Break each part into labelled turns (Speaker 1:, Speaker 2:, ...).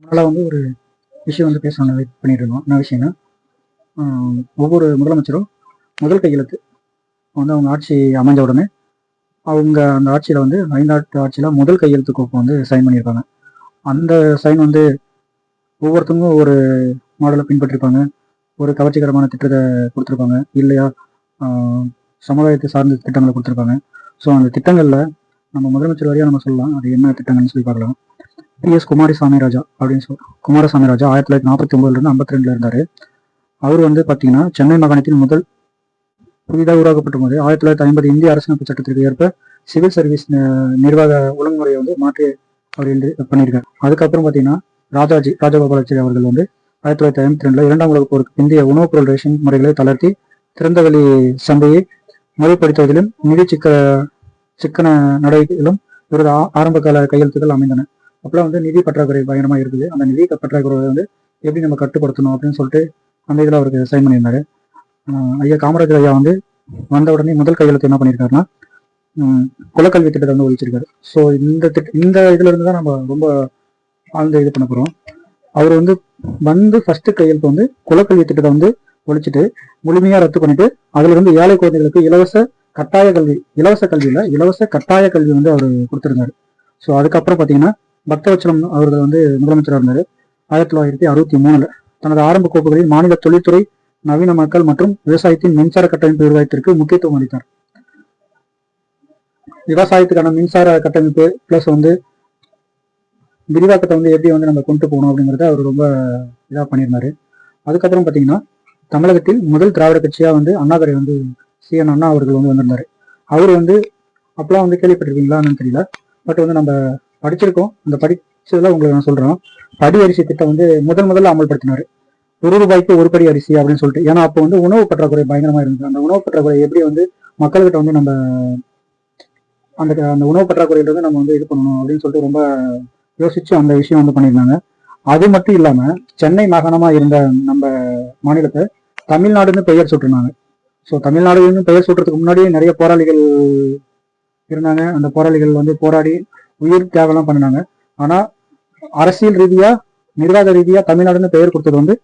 Speaker 1: அதனால் வந்து ஒரு விஷயம் வந்து பேசணும் வெயிட் பண்ணிட்டு இருந்தோம். என்ன விஷயம்னா, ஒவ்வொரு முதலமைச்சரும் முதல் கையெழுத்து வந்து அவங்க ஆட்சி அமைஞ்ச உடனே அவங்க அந்த ஆட்சியில் வந்து 5 ஆண்டு ஆட்சியில் முதல் கையெழுத்து கோப்பை வந்து சைன் பண்ணியிருக்காங்க. அந்த சைன் வந்து ஒவ்வொருத்தவங்களும் ஒரு மாடலை பின்பற்றிருப்பாங்க. ஒரு கவர்ச்சிகரமான திட்டத்தை கொடுத்துருப்பாங்க, இல்லையா சமுதாயத்தை சார்ந்த திட்டங்களை கொடுத்துருப்பாங்க. ஸோ அந்த திட்டங்களில் நம்ம முதலமைச்சர் வரையாக நம்ம சொல்லலாம், அது என்ன திட்டங்கள்னு சொல்லி பார்க்கலாம். பிஎஸ் குமாரசாமி ராஜா அப்படின்னு குமாரசாமி ராஜா 1949 52 இருந்தார். அவர் வந்து பார்த்தீங்கன்னா சென்னை மாகாணத்தின் முதல் புதிதாக உருவாக்கப்பட்ட போது 1950 இந்திய அரசியலமைப்பு சட்டத்திற்கு ஏற்ப சிவில் சர்வீஸ் நிர்வாக ஒழுங்குமுறையை வந்து மாற்றி அவர் பண்ணியிருக்காரு. அதுக்கப்புறம் பார்த்தீங்கன்னா ராஜகோபாலாச்சாரி அவர்கள் வந்து 1952 2ஆம் உலகப் போருக்கு பிந்தைய உணவுப் பொருள் ரேஷன் முறைகளை தளர்த்தி திறந்தவெளி சந்தையை முறைப்படுத்துவதிலும் நிதி சிக்கன நடவடிக்கைகளும் இவரது ஆரம்ப கால கையெழுத்துக்கள் அமைந்தன. அப்பெல்லாம் வந்து நிதி பற்றாக்குறை பயங்கரமாக இருக்குது. அந்த நிதி பற்றாக்குறை வந்து எப்படி நம்ம கட்டுப்படுத்தணும் அப்படின்னு சொல்லிட்டு அந்த இதில் அவருக்கு சைன் பண்ணியிருந்தாரு. ஐயா காமராஜர் ஐயா வந்து வந்த உடனே முதல் கையெழுத்து என்ன பண்ணியிருக்காருன்னா, குலக்கல்வி திட்டத்தை வந்து ஒழிச்சிருக்காரு. ஸோ இந்த இதுல இருந்து தான் நம்ம ரொம்ப ஆழ்ந்து இது பண்ண போகிறோம். அவர் வந்து ஃபர்ஸ்ட் கையெழுத்து வந்து குலக்கல்வி திட்டத்தை வந்து ஒழிச்சிட்டு முழுமையாக ரத்து பண்ணிட்டு அதுல இருந்து ஏழை குழந்தைகளுக்கு இலவச கட்டாய கல்வி வந்து அவர் கொடுத்திருந்தாரு. ஸோ அதுக்கப்புறம் பார்த்தீங்கன்னா பக்தவச்சலம் அவர்கள் வந்து முதலமைச்சராக இருந்தார். 1963 தனது ஆரம்ப கோப்புகளில் மாநில தொழில்துறை, நவீன மக்கள் மற்றும் விவசாயத்தின் மின்சார கட்டமைப்பு விரிவாக்கத்திற்கு முக்கியத்துவம் அளித்தார். விவசாயத்துக்கான மின்சார கட்டமைப்பு பிளஸ் வந்து விரிவாக்கத்தை வந்து எப்படி வந்து நம்ம கொண்டு போகணும் அப்படிங்கிறத அவர் ரொம்ப இதாக பண்ணியிருந்தாரு. அதுக்கப்புறம் பார்த்தீங்கன்னா தமிழகத்தில் முதல் திராவிட கட்சியா வந்து அண்ணாதுரை வந்து CN அண்ணா அவர்கள் வந்து வந்திருந்தாரு. அவர் வந்து அப்பெல்லாம் வந்து கேள்விப்பட்டிருக்கீங்களான்னு தெரியல, பட் வந்து நம்ம படிச்சிருக்கோம். அந்த படிச்சதுல உங்களுக்கு நான் சொல்றேன். படி அரிசி திட்டம் வந்து முதல்ல அமல்படுத்தினாரு. ₹1 ஒரு படி அரிசி அப்படின்னு சொல்லிட்டு. ஏன்னா அப்போ வந்து உணவு பற்றாக்குறை பயங்கரமா இருந்தது. அந்த உணவு பற்றாக்குறை எப்படி வந்து மக்கள்கிட்ட வந்து நம்ம அந்த உணவு பற்றாக்குறையில வந்து நம்ம வந்து இது பண்ணணும் அப்படின்னு சொல்லிட்டு ரொம்ப யோசிச்சு அந்த விஷயம் வந்து பண்ணியிருந்தாங்க. அது மட்டும் இல்லாம சென்னை மாகாணமா இருந்த நம்ம மாநிலத்தை தமிழ்நாடுன்னு பெயர் சுட்டிருந்தாங்க. ஸோ தமிழ்நாடுன்னு பெயர் சுட்டுறதுக்கு முன்னாடியே நிறைய போராளிகள் இருந்தாங்க. அந்த போராளிகள் வந்து போராடி உயிர் தியாகம்லாம் பண்ணினாங்க. ஆனா அரசியல் ரீதியா, நிர்வாக ரீதியா தமிழ்நாடுன்னு பெயர் கொடுத்தது வந்து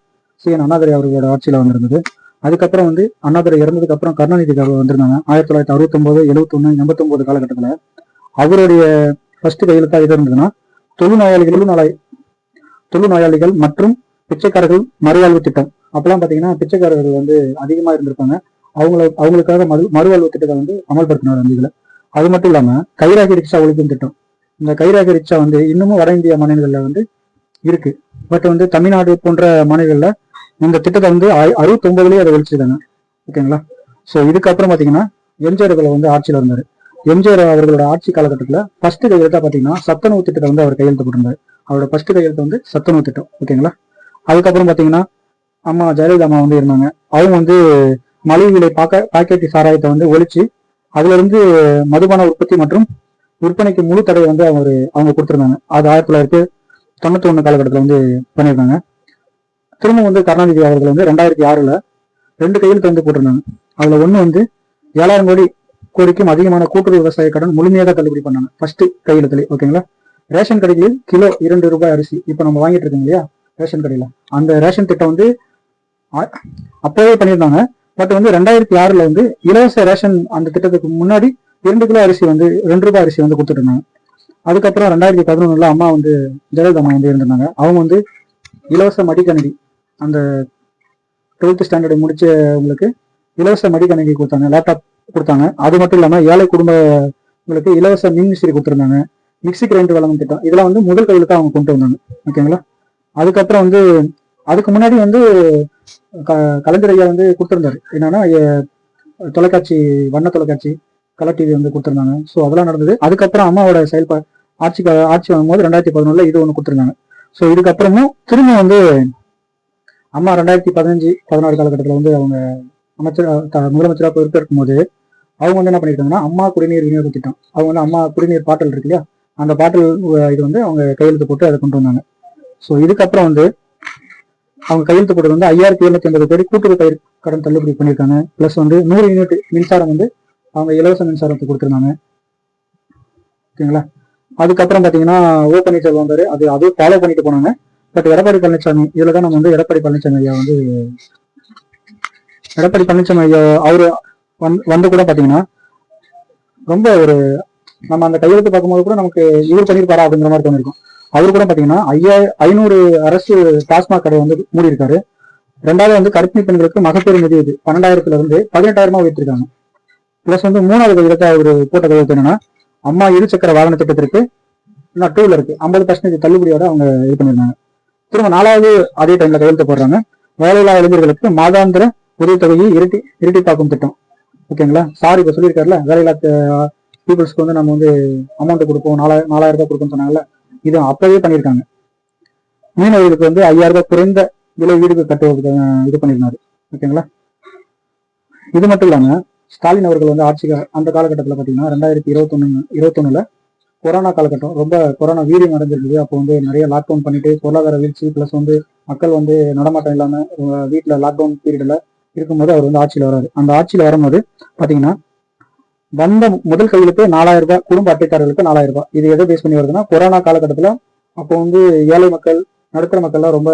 Speaker 1: CN அண்ணாதுரை அவர்களோட ஆட்சியில வந்திருந்தது. அதுக்கப்புறம் வந்து அண்ணாதுரை இறந்ததுக்கு அப்புறம் கருணாநிதி வந்திருந்தாங்க. 1969, 71, 89 காலகட்டத்துல அவருடைய ஃபர்ஸ்ட் கையெழுத்தா இது இருந்ததுன்னா தொழுநோயாளிகள் மற்றும் பிச்சைக்காரர்கள் மறுவாழ்வு திட்டம். அப்பெல்லாம் பாத்தீங்கன்னா பிச்சைக்காரர்கள் வந்து அதிகமா இருந்திருப்பாங்க. அவங்களுக்காக மறுவாழ்வு திட்டத்தை வந்து அமல்படுத்தினார் அந்த இதுல. அது மட்டும் இல்லாம கைராகி ரிக்ஷா ஒழிக்கும் திட்டம். இந்த கைராகி ரிக்ஷா வந்து இன்னமும் வட இந்திய மாநிலங்கள்ல வந்து இருக்கு. பட் வந்து தமிழ்நாடு போன்ற மாநிலங்கள்ல இந்த திட்டத்தை வந்து 69லயே அதை ஒழிச்சிருக்காங்க. ஓகேங்களா? ஸோ இதுக்கப்புறம் பாத்தீங்கன்னா எம்ஜிஆர் வந்து ஆட்சியில் இருந்தாரு. எம்ஜிஆர் அவர்களோட ஆட்சி காலகட்டத்தில் ஃபர்ஸ்ட் கையெழுத்தா பாத்தீங்கன்னா சத்துணவு திட்டத்தை வந்து அவர் கையெழுத்து போட்டிருந்தாரு. அவரோட ஃபர்ஸ்ட் கையெழுத்து வந்து சத்துணவு திட்டம். ஓகேங்களா? அதுக்கப்புறம் பாத்தீங்கன்னா அம்மா ஜெயலலிதா அம்மா வந்து இருந்தாங்க. அவங்க வந்து மலிவு விலை பாக்கெட் சாராயத்தை வந்து ஒழிச்சு அதுல இருந்து மதுபான உற்பத்தி மற்றும் விற்பனைக்கு முழு தடை வந்து அவங்க கொடுத்திருந்தாங்க. அது 1991 காலகட்டத்தில் வந்து பண்ணியிருந்தாங்க. திரும்ப வந்து கருணாநிதி அவர்கள் வந்து 2006 2 கையெழுத்து வந்து போட்டிருந்தாங்க. அதுல ஒண்ணு வந்து 7000 கோடிக்கும் அதிகமான கூட்டுறவு விவசாய கடன் முழுமையாக தள்ளுபடி பண்ணாங்க ஃபர்ஸ்ட் கையெழுத்துலேயே. ஓகேங்களா? ரேஷன் கடைகளில் கிலோ ₹2 அரிசி இப்ப நம்ம வாங்கிட்டு இருக்கோம் இல்லையா ரேஷன் கடையில, அந்த ரேஷன் திட்டம் வந்து அப்பவே பண்ணியிருந்தாங்க. பட் வந்து 2006 வந்து இலவச ரேஷன் அந்த திட்டத்துக்கு முன்னாடி 2 கிலோ அரிசி வந்து ₹2 அரிசி வந்து கொடுத்துட்டு இருந்தாங்க. அதுக்கப்புறம் 2011 அம்மா வந்து ஜெயலலிதா அம்மா வந்து இருந்திருந்தாங்க. அவங்க வந்து இலவச மடிக்கணினி, அந்த 12th ஸ்டாண்டர்ட் முடிச்சவங்களுக்கு இலவச மடிக்கணினி கொடுத்தாங்க, லேப்டாப் கொடுத்தாங்க. அது மட்டும் இல்லாம ஏழை குடும்பங்களுக்கு இலவச மின் விசிறி கொடுத்துருந்தாங்க. மிக்சி கிரைண்டர் வழங்கும் திட்டம் இதெல்லாம் வந்து முதல் கையெழுத்தா அவங்க கொண்டு வந்தாங்க. ஓகேங்களா? அதுக்கப்புறம் வந்து அதுக்கு முன்னாடி வந்து கலைஞர் ஐயா வந்து கொடுத்திருந்தாரு. என்னன்னா தொலைக்காட்சி, வண்ண தொலைக்காட்சி, கலர் டிவி வந்து கொடுத்திருந்தாங்க. ஸோ அதெல்லாம் நடந்தது. அதுக்கப்புறம் அம்மாவோட செயல்பாடு ஆட்சி வரும்போது 2011 இது ஒன்று கொடுத்திருந்தாங்க. ஸோ இதுக்கப்புறமும் திரும்ப வந்து அம்மா 2015, 16 காலகட்டத்தில் வந்து அவங்க முதலமைச்சராக பொறுப்பேற்கும் போது அவங்க வந்து என்ன பண்ணிருக்காங்கன்னா அம்மா குடிநீர் விநியோக திட்டம், அவங்க வந்து அம்மா குடிநீர் பாட்டல் இருக்கு இல்லையா, அந்த பாட்டல் இது வந்து அவங்க கையெழுத்து போட்டு அதை கொண்டு வந்தாங்க. ஸோ இதுக்கப்புறம் வந்து அவங்க கையெழுத்து போட்டது வந்து 5750 கோடி கூட்டுறவு பயிர் கடன் தள்ளுபடி பண்ணியிருக்காங்க. பிளஸ் வந்து 100 யூனிட் மின்சாரம் வந்து அவங்க இலவச மின்சாரத்தை கொடுத்துருந்தாங்க. ஓகேங்களா? அதுக்கப்புறம் பாத்தீங்கன்னா ஓ பன்னீர்செல்வம் வந்தாரு. அது ஃபாலோ பண்ணிட்டு போனாங்க. பட் எடப்பாடி பழனிசாமி இதுலதான் நம்ம வந்து எடப்பாடி பழனிசாமி ஐயா வந்து எடப்பாடி பழனிசாமி ஐயா அவரு வந்து கூட பாத்தீங்கன்னா ரொம்ப ஒரு நம்ம அந்த கையெழுத்து பார்க்கும்போது கூட நமக்கு இவர் பண்ணியிருப்பாரா அப்படிங்கிற மாதிரி தோணிருக்கும். அவரு கூட பாத்தீங்கன்னா 500 அரசு டாஸ்மாக் கடை வந்து மூடி இருக்காரு. ரெண்டாவது வந்து கர்ப்பிணி பெண்களுக்கு மகப்பேறு நிதி இது 12,000 இருந்து 18,000 உயர்த்திருக்காங்க. பிளஸ் வந்து மூணாவது கையெழுத்தா அவரு போட்ட கையெழுத்து என்னன்னா, அம்மா இருசக்கர வாகன திட்டத்திற்கு டூ வீலருக்கு 50% தள்ளுபடியோட அவங்க இது பண்ணிருந்தாங்க. திரும்ப 4வது அதே டைம்ல கையெழுத்து போடுறாங்க, வேலையில்லா இளைஞர்களுக்கு மாதாந்திர உதவித்தொகையை இரட்டிப்பாக்கும் திட்டம். ஓகேங்களா, சார் இப்ப சொல்லியிருக்காருல, வேலையில்லா பீப்புள்ஸ்க்கு வந்து நம்ம வந்து அமௌண்ட் கொடுப்போம், 4,000 ரூபாய் கொடுப்போம்னு சொன்னாங்கல்ல, இது அப்பவே பண்ணியிருக்காங்க. மீனவர்களுக்கு வந்து 5,000 ரூபாய் குறைந்த விலை வீடு கட்டுவதற்கு இது பண்ணியிருந்தாரு. ஓகேங்களா, இது மட்டும் இல்லாம ஸ்டாலின் அவர்கள் வந்து ஆட்சிக்கு அந்த காலகட்டத்தில் பாத்தீங்கன்னா 2021 கொரோனா காலகட்டம், ரொம்ப கொரோனா வீரியம் அடைஞ்சிருக்குது. அப்போ வந்து நிறைய லாக்டவுன் பண்ணிட்டு பொருளாதார வீழ்ச்சி பிளஸ் வந்து மக்கள் வந்து நடமாட்டம் இல்லாம வீட்டுல லாக்டவுன் பீரியட்ல இருக்கும்போது அவர் வந்து ஆட்சியில் வராரு. அந்த ஆட்சியில் வரும்போது பாத்தீங்கன்னா வந்த முதல் கையெழுத்து 4,000 ரூபாய், குடும்ப அட்டைதாரர்களுக்கு 4,000 ரூபாய். இது எதை பேஸ் பண்ணி வருதுன்னா, கொரோனா காலகட்டத்துல அப்போ வந்து ஏழை மக்கள் நடுத்தர மக்கள்லாம் ரொம்ப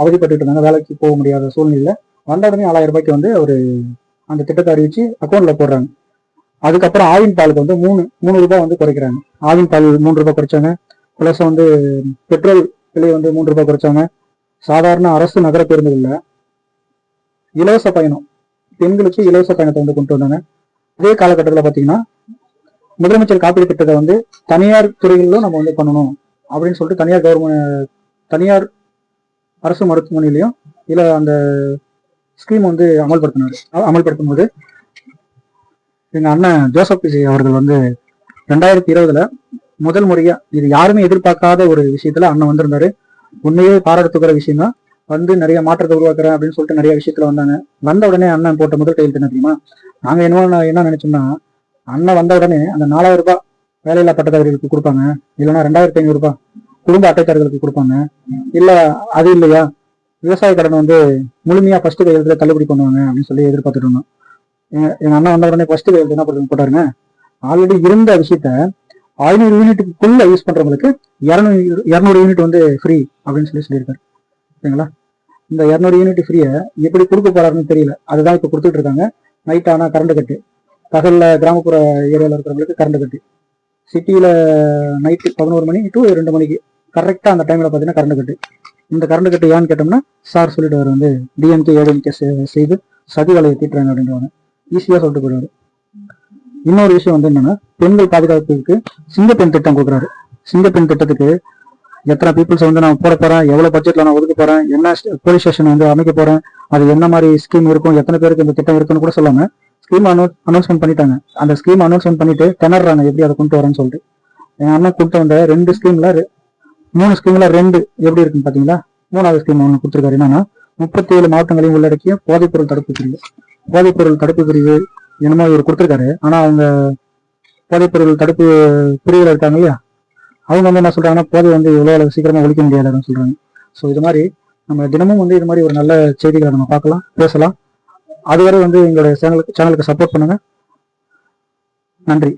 Speaker 1: அவதிப்பட்டு இருந்தாங்க, வேலைக்கு போக முடியாத சூழ்நிலையில வந்த உடனே 4,000 ரூபாய்க்கு வந்து ஒரு அந்த திட்டத்தை அறிவிச்சு அக்கௌண்ட்ல போடுறாங்க. அதுக்கப்புறம் ஆவின் பாலுக்கு வந்து 3 ரூபாய் வந்து குறைக்கிறாங்க. ஆவின் பால் 3 ரூபாய் குறைச்சாங்க. பிளஸ் வந்து பெட்ரோல் விலை வந்து 3 ரூபாய் குறைச்சாங்க. சாதாரண அரசு நகர பேருந்துகள்ல இலவச பயணம், பெண்களுக்கு இலவச பயணத்தை வந்து கொண்டு வந்தாங்க. அதே காலகட்டத்தில் பாத்தீங்கன்னா முதலமைச்சர் காப்பீடு திட்டத்தை வந்து தனியார் துறைகளிலும் நம்ம வந்து பண்ணணும் அப்படின்னு சொல்லிட்டு தனியார் அரசு மருத்துவமனையிலையும் இல்ல அந்த ஸ்கீம் வந்து அமல்படுத்தும் போது எங்க அண்ணன் ஜோசப் விஜய் அவர்கள் வந்து 2020 முதல் முறையா, இது யாருமே எதிர்பார்க்காத ஒரு விஷயத்துல அண்ணன் வந்திருந்தாரு. உண்மையே பாராட்டுக்கிற விஷயம் தான். வந்து நிறைய மாற்றத்தை உருவாக்குறேன் அப்படின்னு சொல்லிட்டு நிறைய விஷயத்துல வந்தாங்க. வந்த உடனே அண்ணன் போட்ட முதல் கையெழுத்து என்ன தெரியுமா? நாங்க என்ன நினைச்சோம்னா, அண்ணன் வந்த உடனே அந்த 4,000 ரூபாய் வேலையில்லா பட்டதாரிகளுக்கு கொடுப்பாங்க, இல்லைன்னா 2,500 ரூபாய் குடும்ப அட்டைதாரர்களுக்கு கொடுப்பாங்க, இல்ல அது இல்லையா விவசாய கடன் வந்து முழுமையா ஃபர்ஸ்ட் கையெழுத்துல தள்ளுபடி பண்ணுவாங்க அப்படின்னு சொல்லி எதிர்பார்த்துட்டு இருந்தோம். எங்க அண்ணா வந்த உடனே ஃபர்ஸ்ட் கையெழுத்து என்ன போட்டாருங்க, ஆல்ரெடி இருந்த விஷயத்த 500 யூனிட்டுக்குள்ள யூஸ் பண்றவங்களுக்கு 200 யூனிட் வந்து ஃப்ரீ அப்படின்னு சொல்லியிருக்காரு. ஓகேங்களா, இந்த 200 யூனிட் ஃப்ரீயை எப்படி கொடுக்க போறாருன்னு தெரியல. அதுதான் இப்ப கொடுத்துட்டு இருக்காங்க. நைட் ஆனா கரண்ட் கட்டு, பகல்ல கிராமப்புற ஏரியாவில் இருக்கிறவங்களுக்கு கரண்ட் கட்டு, சிட்டியில நைட்டு 11 மணி டு 2 மணிக்கு கரெக்டா அந்த டைம்ல பாத்தீங்கன்னா கரண்ட் கட்டு. இந்த கரண்ட் கட்டு ஏன்னு கேட்டோம்னா சார் சொல்லிட்டு அவர் வந்து டிஎம்கே ஏடிஎம்கே செய்து சதி வேலையை தீட்டுறாங்க அப்படின்றவங்க ஈஸியா சொல்லிட்டு போயிடுவாரு. இன்னொரு விஷயம் வந்து என்னன்னா, பெண்கள் பாதுகாப்புக்கு சிங்கப்பெண் திட்டம் கொடுக்குறாரு. சிங்கப்பெண் திட்டத்துக்கு எத்தனை பீப்புள்ஸ் வந்து நான் போட போறேன், எவ்வளவு பட்ஜெட்ல நான் ஒதுக்க போறேன், என்ன போலீஸ் ஸ்டேஷன் வந்து அமைக்க போறேன், அது என்ன மாதிரி ஸ்கீம் இருக்கும், எத்தனை பேருக்கு இந்த திட்டம் இருக்குன்னு கூட சொல்லாம ஸ்கீம் அனௌன்ஸ்மெண்ட் பண்ணிட்டாங்க. அந்த ஸ்கீம் அனௌன்ஸ்மெண்ட் பண்ணிட்டு திணறாங்க எப்படி அதை கொண்டு வரேன்னு சொல்லிட்டு. என் அண்ணன் கொண்டு வந்த 2 ஸ்கீம்ல 3 ஸ்கீம்ல 2 எப்படி இருக்குன்னு பாத்தீங்களா? 3வது ஸ்கீம் ஒண்ணு கொடுத்துருக்காரு. என்னன்னா 37 மாவட்டங்களையும் உள்ளடக்கிய போதைப்பொருள் தடுப்பு பிரிவு. போதைப்பொருள் தடுப்பு பிரிவு என்னமோ இவர் கொடுத்துருக்காரு. ஆனா அவங்க போதைப்பொருள் தடுப்பு பிரிவுல இருக்காங்க இல்லையா, அவங்க வந்து என்ன சொல்றாங்கன்னா, போதை வந்து இவ்வளவு சீக்கிரமா ஒழிக்க முடியாதுன்னு சொல்றாங்க. ஸோ இது மாதிரி நம்ம தினமும் வந்து இது மாதிரி ஒரு நல்ல செய்திகளை நம்ம பார்க்கலாம், பேசலாம். அதுவரை வந்து எங்களுடைய சேனலுக்கு சப்போர்ட் பண்ணுங்க. நன்றி.